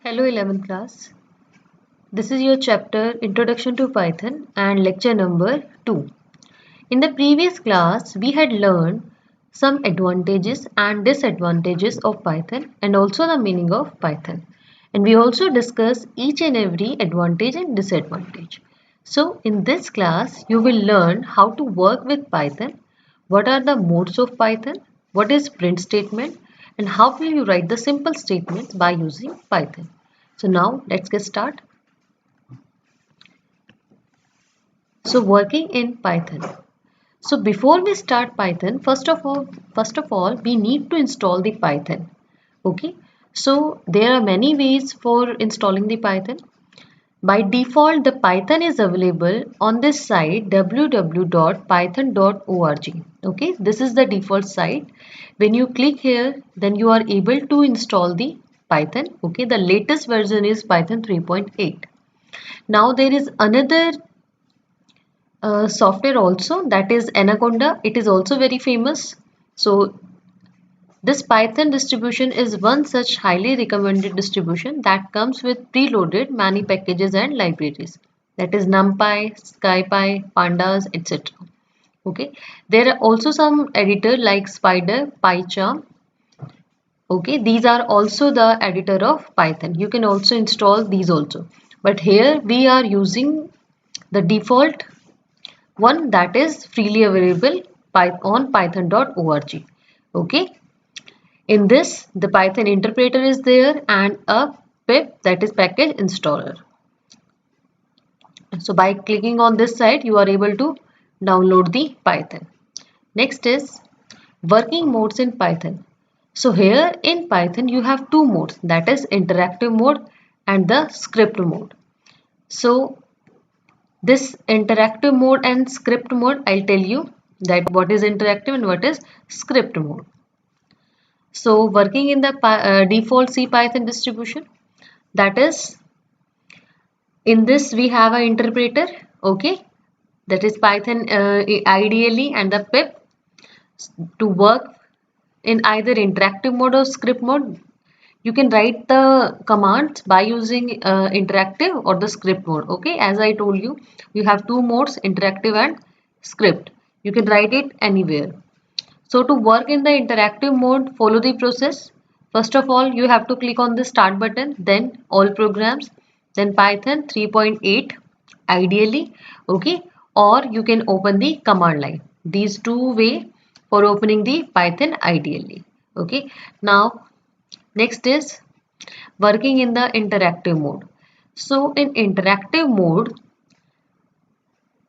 Hello 11th class. This is your chapter Introduction to Python and lecture number 2. In the previous class, we had learned some advantages and disadvantages of Python and also the meaning of Python. And we also discussed each and every advantage and disadvantage. So in this class, you will learn how to work with Python, what are the modes of Python, what is print statement, and how will you write the simple statements by using Python. So now let's get started. So working in Python. So before we start Python, first of all, we need to install the Python. Okay. So there are many ways for installing the Python. By default, the Python is available on this site www.python.org. Okay, this is the default site. When you click here, then you are able to install the Python. Okay, the latest version is Python 3.8. Now there is another software also, that is Anaconda. It is also very famous. So this Python distribution is one such highly recommended distribution that comes with preloaded many packages and libraries. That is NumPy, SciPy, Pandas, etc. Okay. There are also some editor like Spider, PyCharm. Okay. These are also the editor of Python. You can also install these also. But here we are using the default one that is freely available on python.org. Okay. In this, the Python interpreter is there and a pip, that is package installer. So by clicking on this site, you are able to download the Python. Next is working modes in Python. So here in Python, you have two modes, that is interactive mode and the script mode. So this interactive mode and script mode, I'll tell you that what is interactive and what is script mode. So working in the default C Python distribution, that is, in this we have an interpreter, okay, that is Python IDLE and the pip. To work in either interactive mode or script mode, you can write the commands by using interactive or the script mode. Okay, as I told you, you have two modes, interactive and script. You can write it anywhere. So to work in the interactive mode, follow the process. First of all, you have to click on the start button, then all programs, then Python 3.8 ideally, okay, or you can open the command line. These two way for opening the Python ideally. Okay. Now next is working in the interactive mode. So in interactive mode,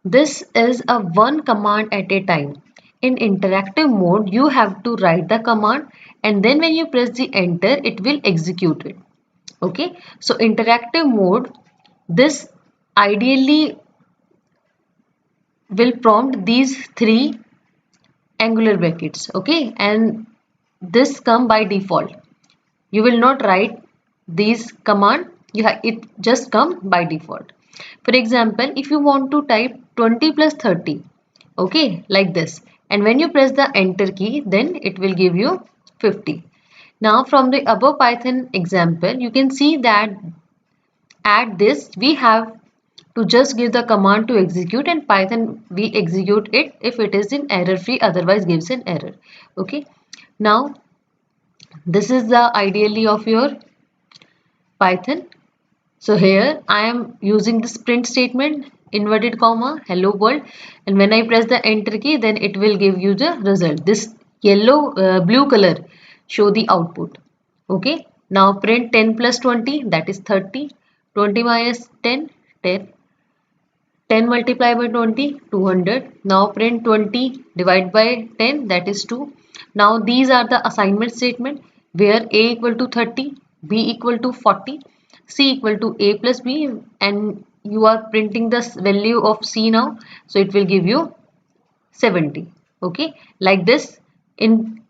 this is a one command at a time. In interactive mode, you have to write the command and then when you press the enter, it will execute it. Okay. So interactive mode, this ideally will prompt these three angular brackets. Okay. And this come by default. You will not write these command. It just come by default. For example, if you want to type 20 plus 30, okay, like this, and when you press the enter key, then it will give you 50. Now from the above Python example, you can see that at this we have to just give the command to execute, and Python we execute it if it is in error free, otherwise gives an error. Okay. Now this is the ideally of your Python. So here I am using this print statement, inverted comma, hello world, and when I press the enter key, then it will give you the result. This blue color show the output. Okay. Now print 10 plus 20, that is 30. 20 minus 10, 10. 10 multiplied by 20, 200. Now print 20 divided by 10, that is 2. Now these are the assignment statement where A equal to 30, B equal to 40, C equal to A plus B, and you are printing the value of C now. So it will give you 70. Okay, like this in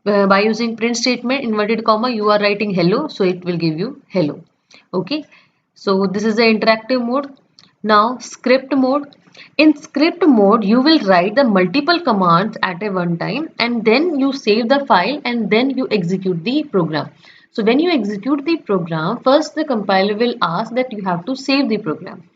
by using print statement, inverted comma, you are writing hello, so it will give you hello. Okay, so this is the interactive mode. Now script mode. In script mode, you will write the multiple commands at a one time and then you save the file and then you execute the program. So when you execute the program, first the compiler will ask that you have to save the program,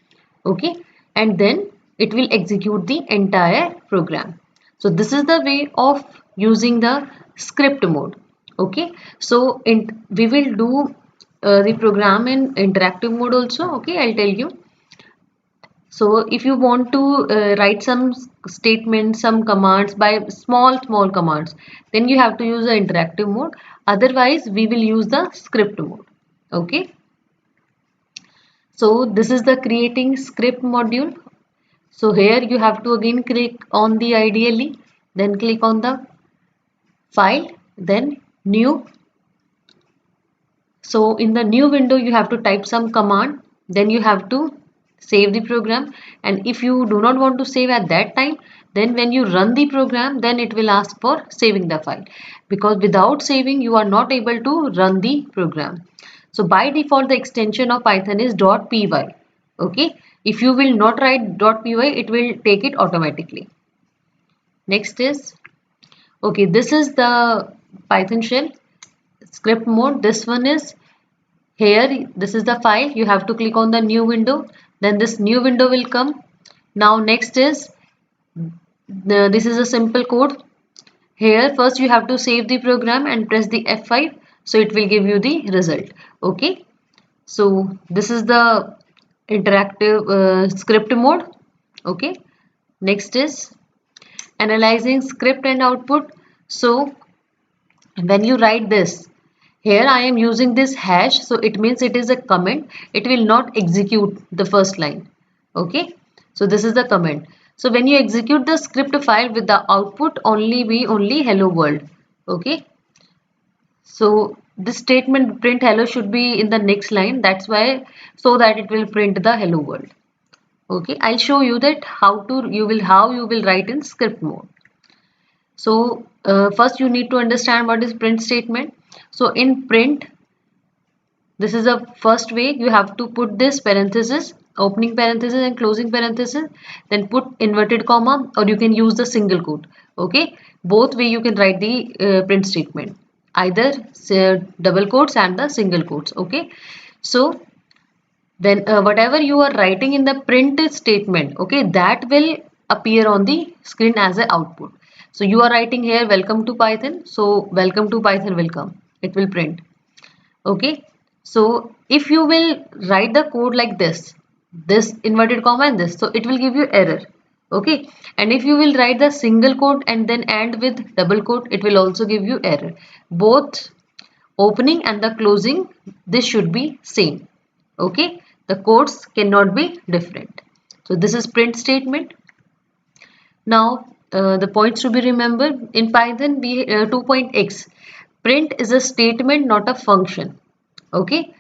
okay, and then it will execute the entire program. So this is the way of using the script mode, okay. So we will do the program in interactive mode also, okay. I'll tell you. So if you want to write some statements, some commands by small commands, then you have to use the interactive mode. Otherwise we will use the script mode, okay. So this is the creating script module. So here you have to again click on the IDLE, then click on the file, then new. So in the new window you have to type some command, then you have to save the program. And if you do not want to save at that time, then when you run the program, then it will ask for saving the file, because without saving you are not able to run the program. So by default the extension of Python is .py, okay. If you will not write .py, it will take it automatically. Next is, okay, this is the Python shell script mode. This one is here, this is the file. You have to click on the new window, then this new window will come. Now next is this is a simple code. Here first you have to save the program and press the F5, so it will give you the result, okay. So this is the interactive script mode, okay. Next is analyzing script and output. So when you write this, here I am using this hash, so it means it is a comment. It will not execute the first line, okay. So this is the comment. So when you execute the script file with the output only hello world, okay. So this statement print hello should be in the next line, that's why, so that it will print the hello world, okay. I'll show you that how you will write in script mode. So first you need to understand what is print statement. So in print, this is the first way. You have to put this parenthesis, opening parenthesis and closing parenthesis, then put inverted comma, or you can use the single quote, okay. Both way you can write the print statement, either double quotes and the single quotes, okay. So then whatever you are writing in the print statement, okay, that will appear on the screen as an output. So you are writing here welcome to Python, so welcome to Python will come, it will print, okay. So if you will write the code like this inverted comma and this, so it will give you error, okay. And if you will write the single quote and then end with double quote, it will also give you error. Both opening and the closing, this should be same, okay. The codes cannot be different. So this is print statement. Now the points to be remembered in Python 2.x, print is a statement, not a function, okay.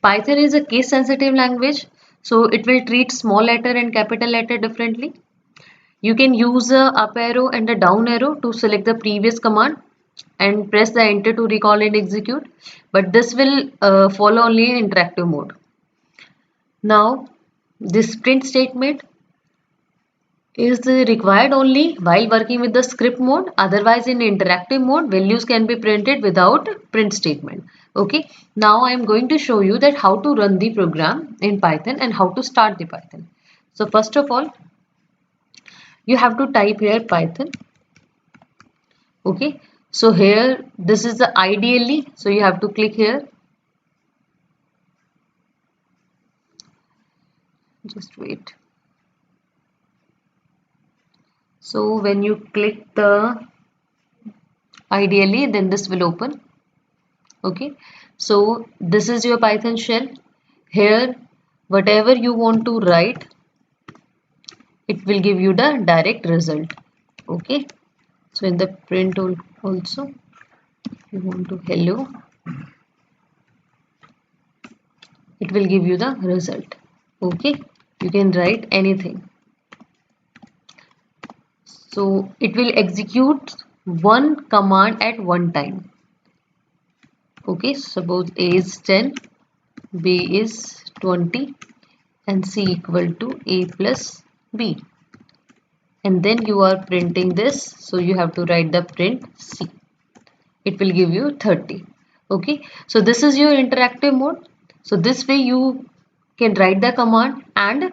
Python is a case sensitive language, so it will treat small letter and capital letter differently. You can use a up arrow and a down arrow to select the previous command and press the enter to recall and execute, but this will follow only in interactive mode. Now this print statement is required only while working with the script mode. Otherwise in interactive mode values can be printed without print statement, okay. Now I am going to show you that how to run the program in Python and how to start the Python. So first of all you have to type here Python, okay. So here this is the IDLE, so you have to click here, just wait. So when you click the IDLE, then this will open, okay. So this is your Python shell. Here whatever you want to write, it will give you the direct result, okay. So in the print also, if you want to hello, it will give you the result, okay. You can write anything. So it will execute one command at one time, okay. Suppose A is 10, B is 20 and C equal to A plus B, and then you are printing this, so you have to write the print C. It will give you 30, Okay, so this is your interactive mode. So this way you can write the command and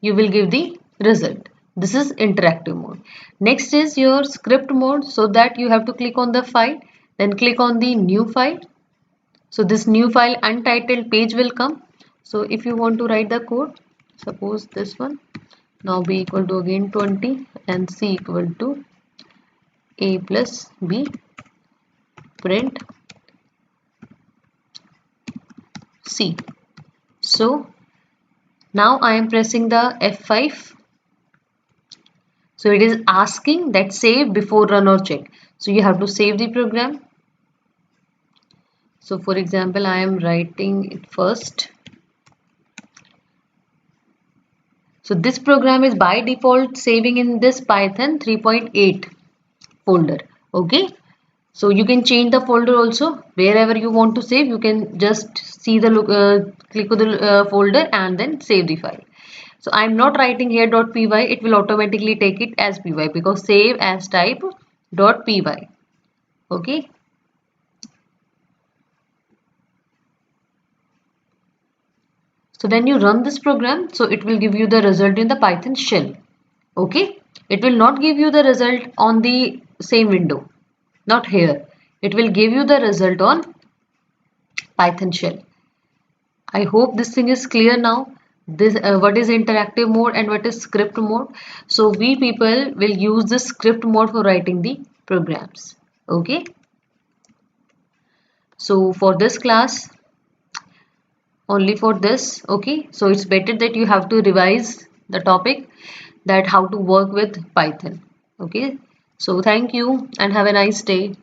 you will give the result. This is interactive mode. Next is your script mode, so that you have to click on the file, then click on the new file. So this new file untitled page will come. So if you want to write the code, suppose this one, now b equal to again 20 and c equal to a plus b, print c. So now I am pressing the F5. So it is asking that save before run or check. So you have to save the program. So for example, I am writing it first. So this program is by default saving in this Python 3.8 folder. Okay. So you can change the folder also. Wherever you want to save, you can just see the click on the folder and then save the file. So I'm not writing here .py. It will automatically take it as py because save as type .py. Okay. So when you run this program, so it will give you the result in the Python shell. Okay. It will not give you the result on the same window. Not here. It will give you the result on Python shell. I hope this thing is clear now. This what is interactive mode and what is script mode. So we people will use the script mode for writing the programs. Okay. So for this class, only for this. Okay. So it's better that you have to revise the topic, that how to work with Python. Okay. So thank you and have a nice day.